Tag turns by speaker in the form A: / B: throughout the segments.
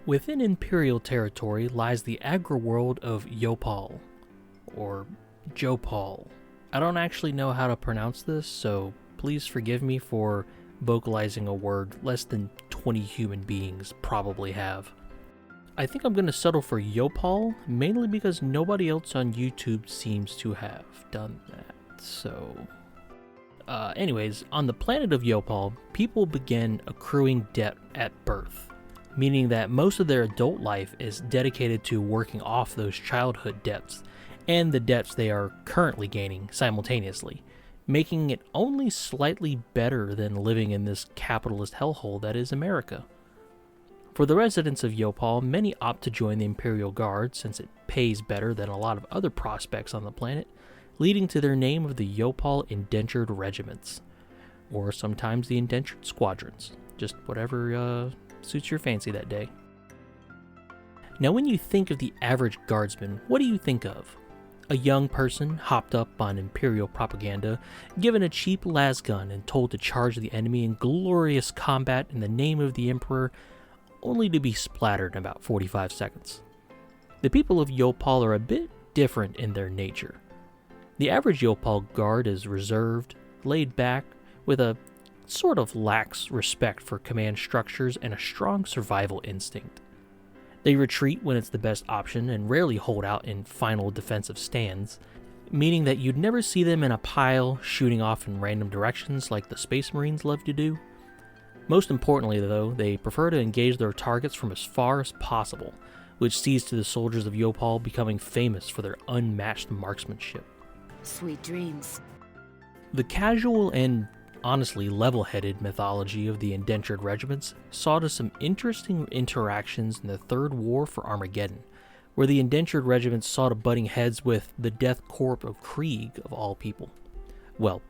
A: Within Imperial territory lies the agri-world of Jopal, or Jopal. I don't actually know how to pronounce this, so please forgive me for vocalizing a word less than 20 human beings probably have. I think I'm going to settle for Jopal, mainly because nobody else on YouTube seems to have done that, so... anyways, on the planet of Jopal, people begin accruing debt at birth, meaning that most of their adult life is dedicated to working off those childhood debts, and the debts they are currently gaining simultaneously, making it only slightly better than living in this capitalist hellhole that is America. For the residents of Jopal, many opt to join the Imperial Guard since it pays better than a lot of other prospects on the planet, leading to their name of the Jopal Indentured Regiments, or sometimes the Indentured Squadrons, just whatever suits your fancy that day. Now when you think of the average guardsman, what do you think of? A young person hopped up on Imperial propaganda, given a cheap lasgun and told to charge the enemy in glorious combat in the name of the Emperor, only to be splattered in about 45 seconds. The people of Jopal are a bit different in their nature. The average Jopal guard is reserved, laid back, with a sort of lax respect for command structures and a strong survival instinct. They retreat when it's the best option and rarely hold out in final defensive stands, meaning that you'd never see them in a pile shooting off in random directions like the Space Marines love to do. Most importantly though, they prefer to engage their targets from as far as possible, which sees to the soldiers of Jopal becoming famous for their unmatched marksmanship.
B: Sweet dreams.
A: The casual and honestly level-headed mythology of the Indentured Regiments saw to some interesting interactions in the Third War for Armageddon, where the Indentured Regiments saw to butting heads with the Death Corps of Krieg of all people. Well,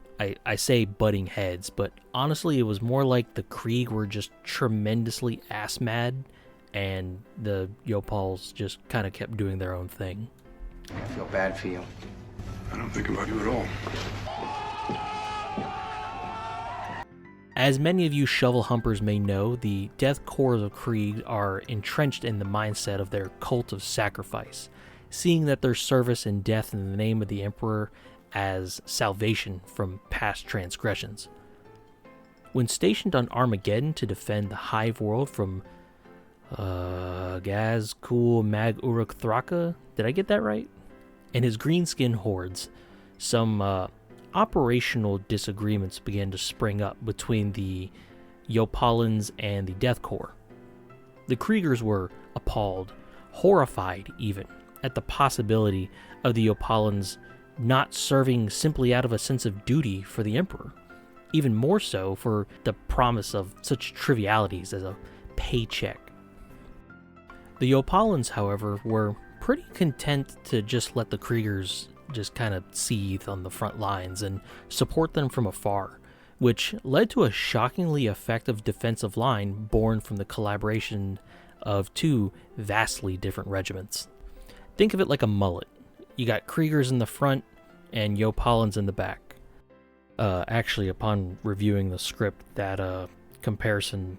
A: I say butting heads, but honestly it was more like the Krieg were just tremendously ass-mad, and the Jopals just kind of kept doing their own thing.
C: I feel bad for you.
D: I don't think about you at all.
A: As many of you shovel humpers may know, the Death Corps of Krieg are entrenched in the mindset of their cult of sacrifice, seeing that their service and death in the name of the Emperor as salvation from past transgressions. When stationed on Armageddon to defend the Hive world from Gaz Kul Mag Uruk Thraka, did I get that right? And his greenskin hordes, some operational disagreements began to spring up between the Jopallans and the Death Corps. The Kriegers were appalled, horrified even, at the possibility of the Jopallans not serving simply out of a sense of duty for the Emperor, even more so for the promise of such trivialities as a paycheck. The Jopallans, however, were pretty content to just let the Kriegers just kind of seethe on the front lines and support them from afar, which led to a shockingly effective defensive line born from the collaboration of two vastly different regiments. Think of it like a mullet. You got Kriegers in the front and Jopallans in the back. Actually, upon reviewing the script, that comparison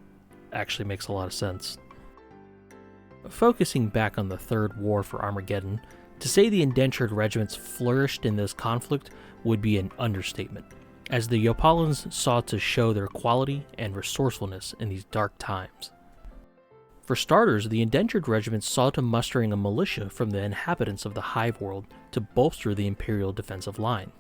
A: actually makes a lot of sense. Focusing back on the Third War for Armageddon, to say the Indentured Regiments flourished in this conflict would be an understatement, as the Jopallans sought to show their quality and resourcefulness in these dark times. For starters, the Indentured Regiments saw to mustering a militia from the inhabitants of the Hive world to bolster the Imperial defensive line.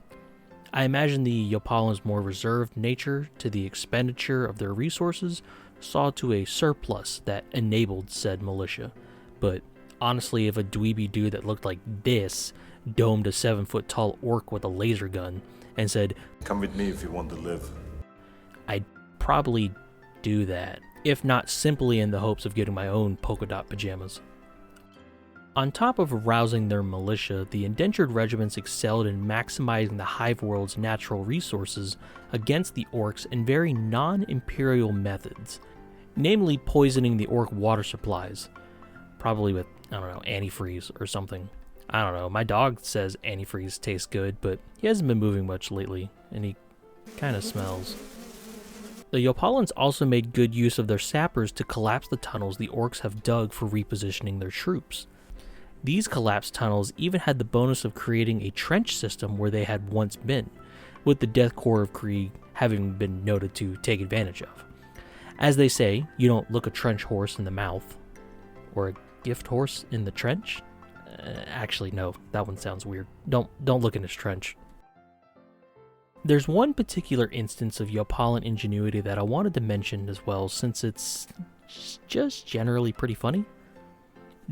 A: I imagine the Jopallans' more reserved nature to the expenditure of their resources saw to a surplus that enabled said militia, but honestly, if a dweeby dude that looked like this domed a 7-foot-tall orc with a laser gun and said,
D: "Come with me if you want to live,"
A: I'd probably do that, if not simply in the hopes of getting my own polka dot pajamas. On top of rousing their militia, the Indentured Regiments excelled in maximizing the Hive world's natural resources against the orcs in very non-imperial methods, namely poisoning the orc water supplies, probably with, antifreeze or something. I don't know, my dog says antifreeze tastes good, but he hasn't been moving much lately, and he kind of smells. The Jopallans also made good use of their sappers to collapse the tunnels the orcs have dug for repositioning their troops. These collapsed tunnels even had the bonus of creating a trench system where they had once been, with the Death Corps of Krieg having been noted to take advantage of. As they say, you don't look a trench horse in the mouth. Or a gift horse in the trench? Actually, no, that one sounds weird. Don't look in his trench. There's one particular instance of Jopallan ingenuity that I wanted to mention as well, since it's just generally pretty funny.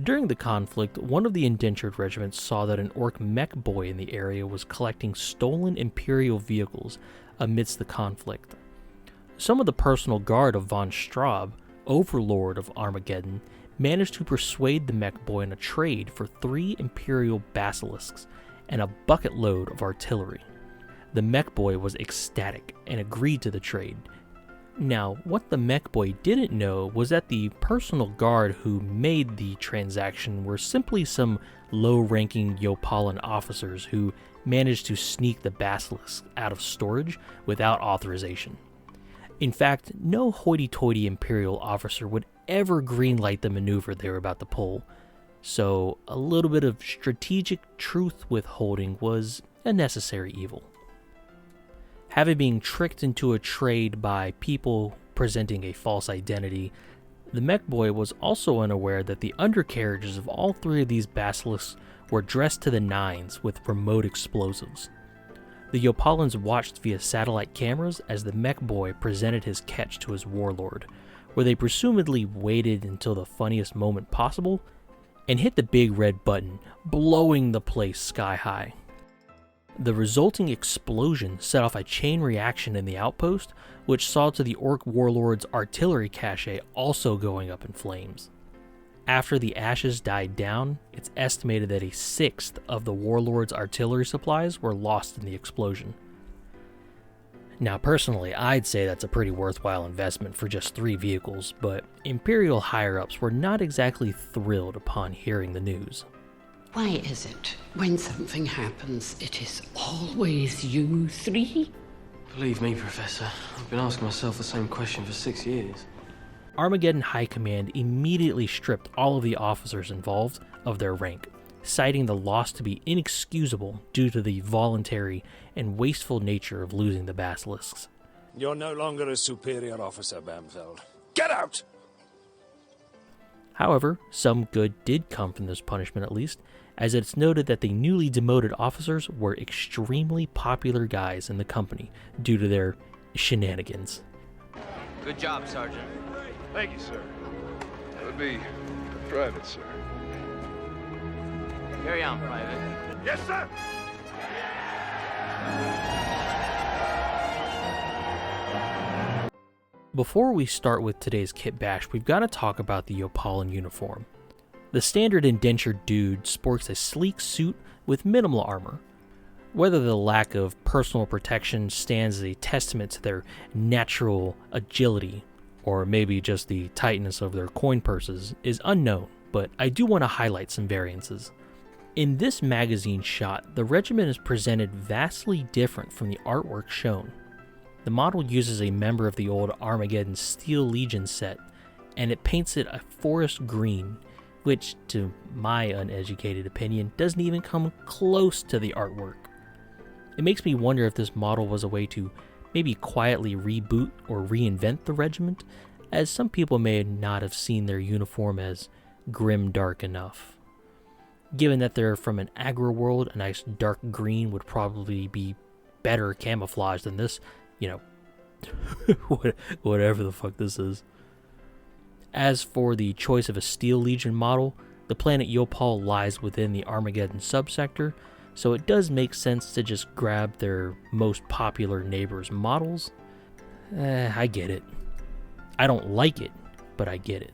A: During the conflict, one of the Indentured Regiments saw that an orc mech boy in the area was collecting stolen Imperial vehicles amidst the conflict. Some of the personal guard of von Straub, overlord of Armageddon, managed to persuade the mech boy in a trade for 3 Imperial basilisks and a bucket load of artillery. The mech boy was ecstatic and agreed to the trade. Now, what the mech boy didn't know was that the personal guard who made the transaction were simply some low-ranking Jopallan officers who managed to sneak the basilisks out of storage without authorization. In fact, no hoity-toity Imperial officer would ever greenlight the maneuver they were about to pull, so a little bit of strategic truth withholding was a necessary evil. Having been tricked into a trade by people presenting a false identity, the mech boy was also unaware that the undercarriages of all 3 of these basilisks were dressed to the nines with remote explosives. The Jopallans watched via satellite cameras as the mech boy presented his catch to his warlord, where they presumably waited until the funniest moment possible and hit the big red button, blowing the place sky high. The resulting explosion set off a chain reaction in the outpost, which saw to the orc warlord's artillery cache also going up in flames. After the ashes died down, it's estimated that 1/6 of the warlord's artillery supplies were lost in the explosion. Now personally, I'd say that's a pretty worthwhile investment for just 3 vehicles, but Imperial higher-ups were not exactly thrilled upon hearing the news.
E: Why is it, when something happens, it is always you 3?
F: Believe me, Professor, I've been asking myself the same question for 6 years.
A: Armageddon High Command immediately stripped all of the officers involved of their rank, citing the loss to be inexcusable due to the voluntary and wasteful nature of losing the basilisks.
G: You're no longer a superior officer, Bamfeld. Get out!
A: However, some good did come from this punishment at least, as it's noted that the newly demoted officers were extremely popular guys in the company due to their shenanigans.
H: Good job, Sergeant.
D: Thank you, sir. That would be private, sir.
H: Carry on, Private.
D: Yes, sir!
A: Before we start with today's kit bash, we've got to talk about the Jopallan uniform. The standard indentured dude sports a sleek suit with minimal armor. Whether the lack of personal protection stands as a testament to their natural agility, or maybe just the tightness of their coin purses, is unknown, but I do want to highlight some variances. In this magazine shot, the regiment is presented vastly different from the artwork shown. The model uses a member of the old Armageddon Steel Legion set, and it paints it a forest green, which, to my uneducated opinion, doesn't even come close to the artwork. It makes me wonder if this model was a way to maybe quietly reboot or reinvent the regiment, as some people may not have seen their uniform as grim dark enough. Given that they're from an aggro world, a nice dark green would probably be better camouflage than this, whatever the fuck this is. As for the choice of a Steel Legion model, the planet Jopal lies within the Armageddon subsector, so it does make sense to just grab their most popular neighbors' models. I get it. I don't like it, but I get it.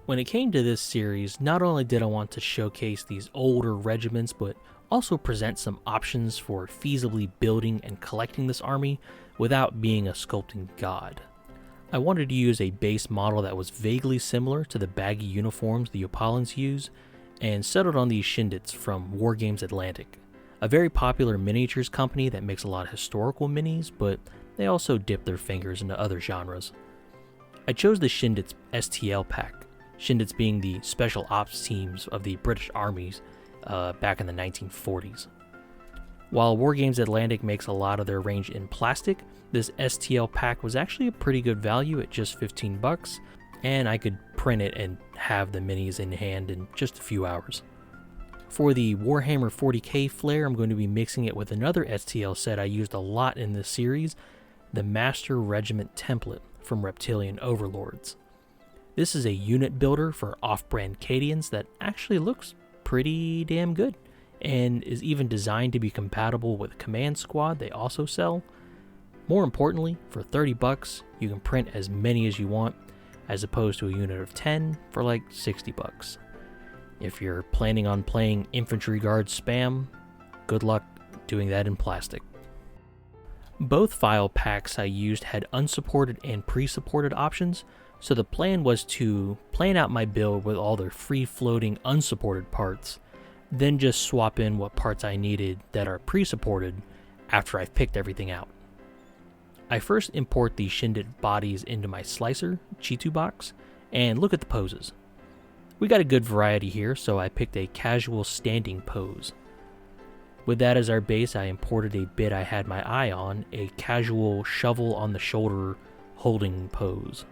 A: When it came to this series, not only did I want to showcase these older regiments, but also present some options for feasibly building and collecting this army without being a sculpting god. I wanted to use a base model that was vaguely similar to the baggy uniforms the Jopallans use, and settled on these Chindits from Wargames Atlantic, a very popular miniatures company that makes a lot of historical minis, but they also dip their fingers into other genres. I chose the Chindits STL pack, Chindits being the special ops teams of the British armies back in the 1940s. While Wargames Atlantic makes a lot of their range in plastic, this STL pack was actually a pretty good value at just $15, and I could print it and have the minis in hand in just a few hours. For the Warhammer 40k flair, I'm going to be mixing it with another STL set I used a lot in this series, the Master Regiment template from Reptilian Overlords. This is a unit builder for off-brand Cadians that actually looks pretty damn good, and is even designed to be compatible with Command Squad they also sell. More importantly, for $30, you can print as many as you want, as opposed to a unit of 10 for like $60. If you're planning on playing Infantry Guard spam, good luck doing that in plastic. Both file packs I used had unsupported and pre-supported options, so the plan was to plan out my build with all their free-floating unsupported parts, then just swap in what parts I needed that are pre-supported after I've picked everything out. I first import the Chindit bodies into my slicer, Chitu box, and look at the poses. We got a good variety here, so I picked a casual standing pose. With that as our base, I imported a bit I had my eye on, a casual shovel on the shoulder holding pose.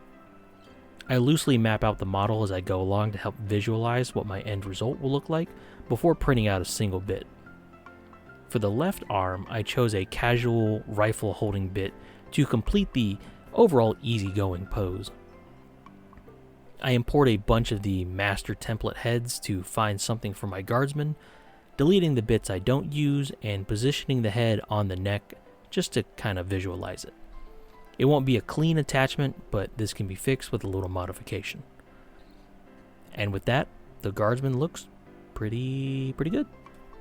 A: I loosely map out the model as I go along to help visualize what my end result will look like before printing out a single bit. For the left arm, I chose a casual rifle holding bit to complete the overall easygoing pose. I import a bunch of the master template heads to find something for my guardsmen, deleting the bits I don't use and positioning the head on the neck just to kind of visualize it. It won't be a clean attachment, but this can be fixed with a little modification. And with that, the guardsman looks pretty good,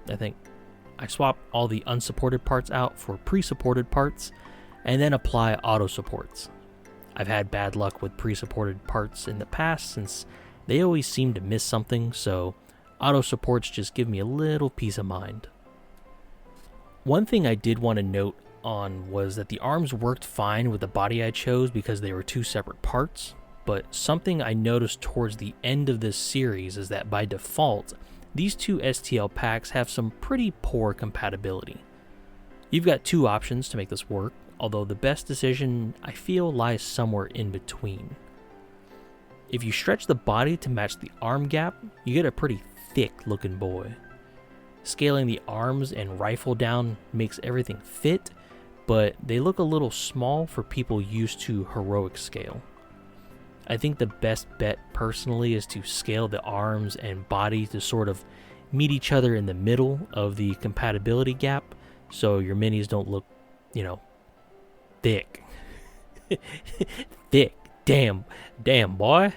A: I think. I swap all the unsupported parts out for pre-supported parts, and then apply auto supports. I've had bad luck with pre-supported parts in the past since they always seem to miss something, so auto supports just give me a little peace of mind. One thing I did want to note on was that the arms worked fine with the body I chose because they were two separate parts, but something I noticed towards the end of this series is that by default, these two STL packs have some pretty poor compatibility. You've got two options to make this work, although the best decision I feel lies somewhere in between. If you stretch the body to match the arm gap, you get a pretty thick looking boy. Scaling the arms and rifle down makes everything fit, but they look a little small for people used to heroic scale. I think the best bet personally is to scale the arms and body to sort of meet each other in the middle of the compatibility gap so your minis don't look, thick. Thick. Damn boy.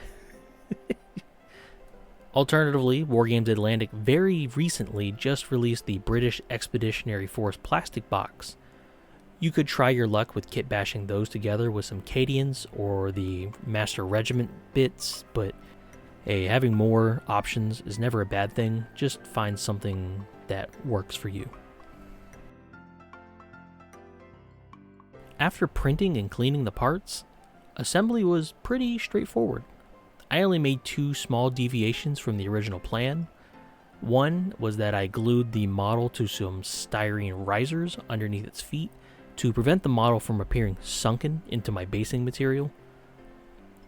A: Alternatively, Wargames Atlantic very recently just released the British Expeditionary Force plastic box. You could try your luck with kitbashing those together with some Cadians or the Master Regiment bits, but hey, having more options is never a bad thing. Just find something that works for you. After printing and cleaning the parts, assembly was pretty straightforward. I only made two small deviations from the original plan. One was that I glued the model to some styrene risers underneath its feet to prevent the model from appearing sunken into my basing material.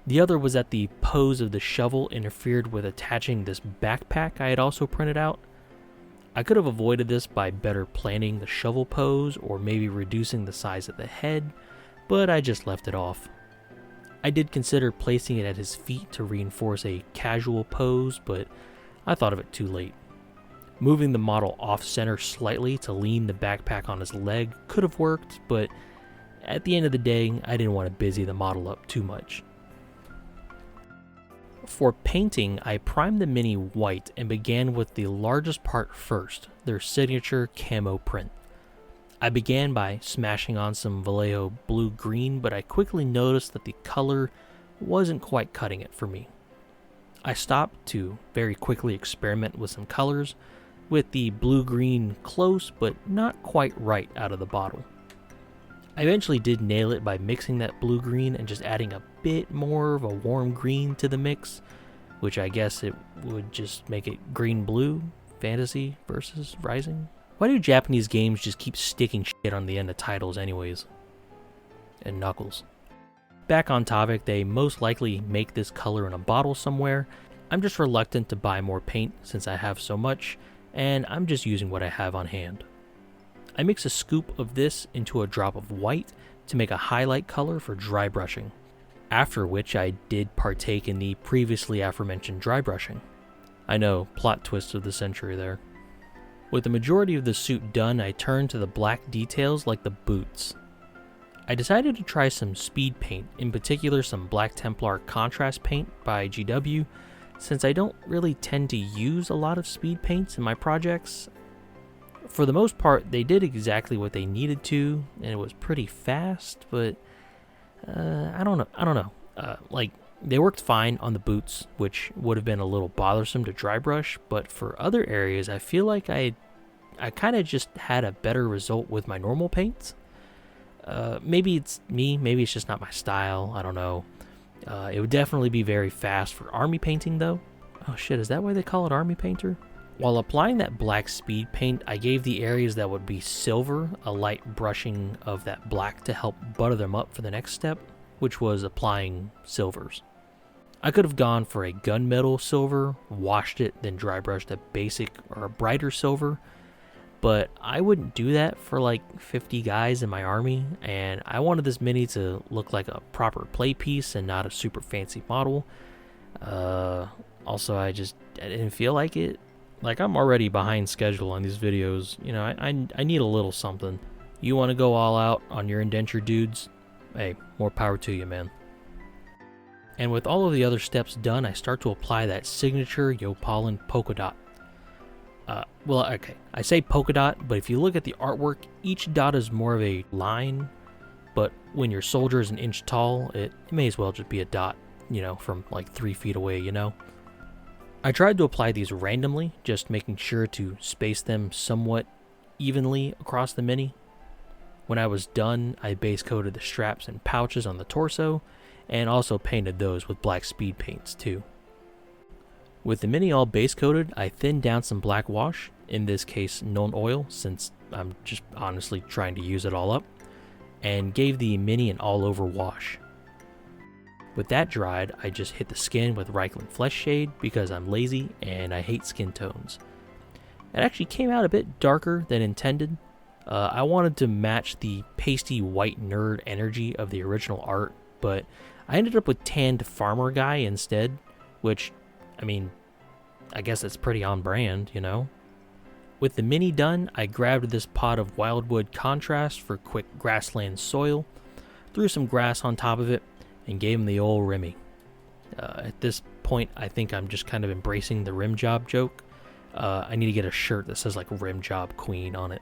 A: The other was that the pose of the shovel interfered with attaching this backpack I had also printed out. I could have avoided this by better planning the shovel pose or maybe reducing the size of the head, but I just left it off. I did consider placing it at his feet to reinforce a casual pose, but I thought of it too late. Moving the model off-center slightly to lean the backpack on his leg could have worked, but at the end of the day, I didn't want to busy the model up too much. For painting, I primed the mini white and began with the largest part first, their signature camo print. I began by smashing on some Vallejo blue-green, but I quickly noticed that the color wasn't quite cutting it for me. I stopped to very quickly experiment with some colors, with the blue-green close but not quite right out of the bottle. I eventually did nail it by mixing that blue-green and just adding a bit more of a warm green to the mix, which I guess it would just make it green-blue, fantasy versus rising. Why do Japanese games just keep sticking shit on the end of titles anyways? And Knuckles. Back on topic, they most likely make this color in a bottle somewhere. I'm just reluctant to buy more paint since I have so much, and I'm just using what I have on hand. I mix a scoop of this into a drop of white to make a highlight color for dry brushing, after which I did partake in the previously aforementioned dry brushing. I know, plot twist of the century there. With the majority of the suit done, I turned to the black details like the boots. I decided to try some speed paint, in particular some Black Templar contrast paint by GW, since I don't really tend to use a lot of speed paints in my projects. For the most part, they did exactly what they needed to, and it was pretty fast, but I don't know. Like, they worked fine on the boots, which would have been a little bothersome to dry brush, but for other areas, I feel like I kind of just had a better result with my normal paints. Maybe it's me, maybe it's just not my style, I don't know. It would definitely be very fast for army painting, though. Oh shit, is that why they call it army painter? While applying that black speed paint, I gave the areas that would be silver a light brushing of that black to help butter them up for the next step, which was applying silvers. I could have gone for a gunmetal silver, washed it, then dry brushed a basic or a brighter silver, but I wouldn't do that for like 50 guys in my army, and I wanted this mini to look like a proper play piece and not a super fancy model. Also, I didn't feel like it. Like, I'm already behind schedule on these videos. You know, I need a little something. You want to go all out on your indentured dudes? Hey, more power to you, man. And with all of the other steps done, I start to apply that signature Jopallan polka dot. Well, okay, I say polka dot, but if you look at the artwork, each dot is more of a line, but when your soldier is an inch tall, it may as well just be a dot, you know, from like 3 feet away, you know? I tried to apply these randomly, just making sure to space them somewhat evenly across the mini. When I was done, I base coated the straps and pouches on the torso, and also painted those with black speed paints too. With the mini all base coated, I thinned down some black wash, in this case non oil since I'm just honestly trying to use it all up, and gave the mini an all over wash. With that dried, I just hit the skin with Reichland Flesh Shade because I'm lazy and I hate skin tones. It actually came out a bit darker than intended. I wanted to match the pasty white nerd energy of the original art, but I ended up with tanned farmer guy instead, which, I mean, I guess it's pretty on brand, you know? With the mini done, I grabbed this pot of wildwood contrast for quick grassland soil, threw some grass on top of it, and gave him the old Remy. At this point, I think I'm just kind of embracing the rim job joke. I need to get a shirt that says like rim job queen on it.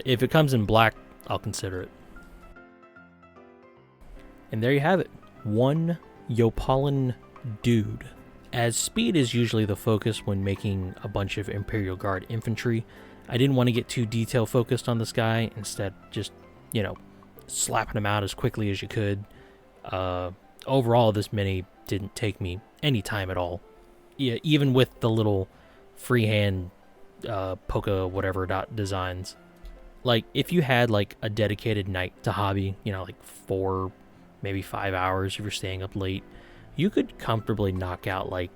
A: If it comes in black, I'll consider it. And there you have it. One Jopallan dude. As speed is usually the focus when making a bunch of Imperial Guard infantry, I didn't want to get too detail focused on this guy. Instead, just, you know, slapping him out as quickly as you could. Overall, this mini didn't take me any time at all. Yeah, even with the little freehand polka whatever dot designs. Like, if you had like a dedicated night to hobby, you know, like 4, maybe 5 hours if you're staying up late, you could comfortably knock out like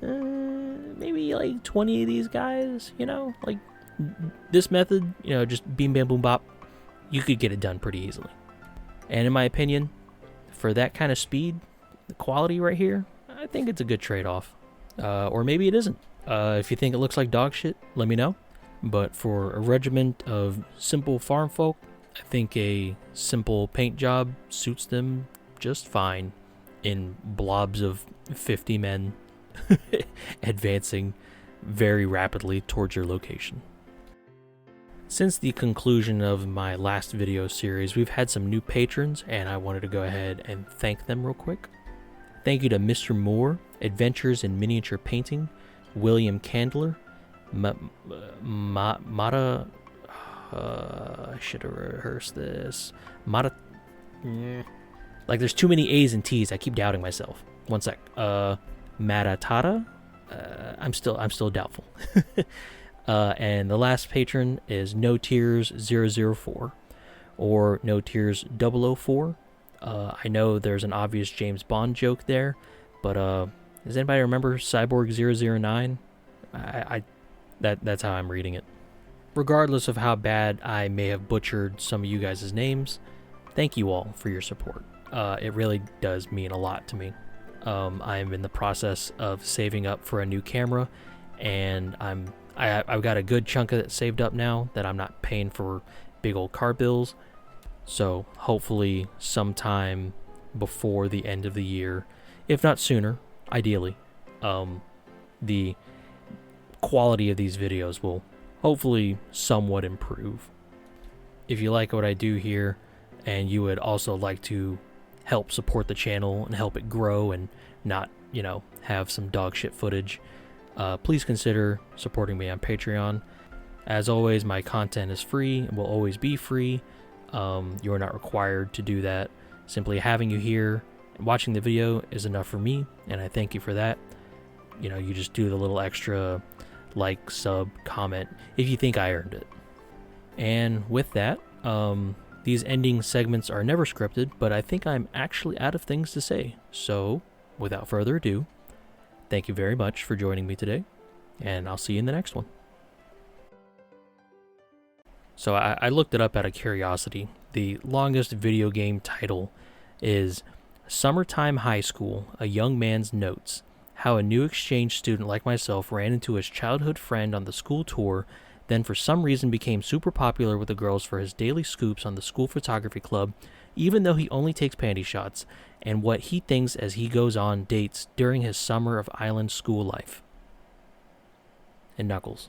A: maybe like 20 of these guys, you know? Like, this method, you know, just beam bam boom bop, you could get it done pretty easily. And in my opinion, for that kind of speed, the quality right here, I think it's a good trade-off. Or maybe it isn't. If you think it looks like dog shit, let me know. But for a regiment of simple farm folk, I think a simple paint job suits them just fine in blobs of 50 men advancing very rapidly towards your location. Since the conclusion of my last video series, we've had some new patrons, and I wanted to go ahead and thank them real quick. Thank you to Mr. Moore, Adventures in Miniature Painting, William Candler, I should have rehearsed this. Like, there's too many A's and T's. I keep doubting myself. One sec. Matatata? I'm still doubtful. And the last patron is No Tears 004 or No Tears 004. I know there's an obvious James Bond joke there, but does anybody remember Cyborg 009? That's how I'm reading it. Regardless of how bad I may have butchered some of you guys' names, thank you all for your support. It really does mean a lot to me. I'm in the process of saving up for a new camera, and I've got a good chunk of it saved up now that I'm not paying for big old car bills. So hopefully sometime before the end of the year, if not sooner, ideally, the quality of these videos will hopefully somewhat improve. If you like what I do here and you would also like to help support the channel and help it grow and not, have some dog shit footage, please consider supporting me on Patreon. As always, my content is free and will always be free. You are not required to do that. Simply having you here and watching the video is enough for me, and I thank you for that. You just do the little extra like, sub, comment if you think I earned it. And with that, these ending segments are never scripted, but I think I'm actually out of things to say. So, without further ado, thank you very much for joining me today, and I'll see you in the next one. So I looked it up out of curiosity. The longest video game title is Summertime High School, A Young Man's Notes. How a new exchange student like myself ran into his childhood friend on the school tour, then for some reason became super popular with the girls for his daily scoops on the school photography club, even though he only takes panty shots, and what he thinks as he goes on dates during his summer of island school life. And Knuckles.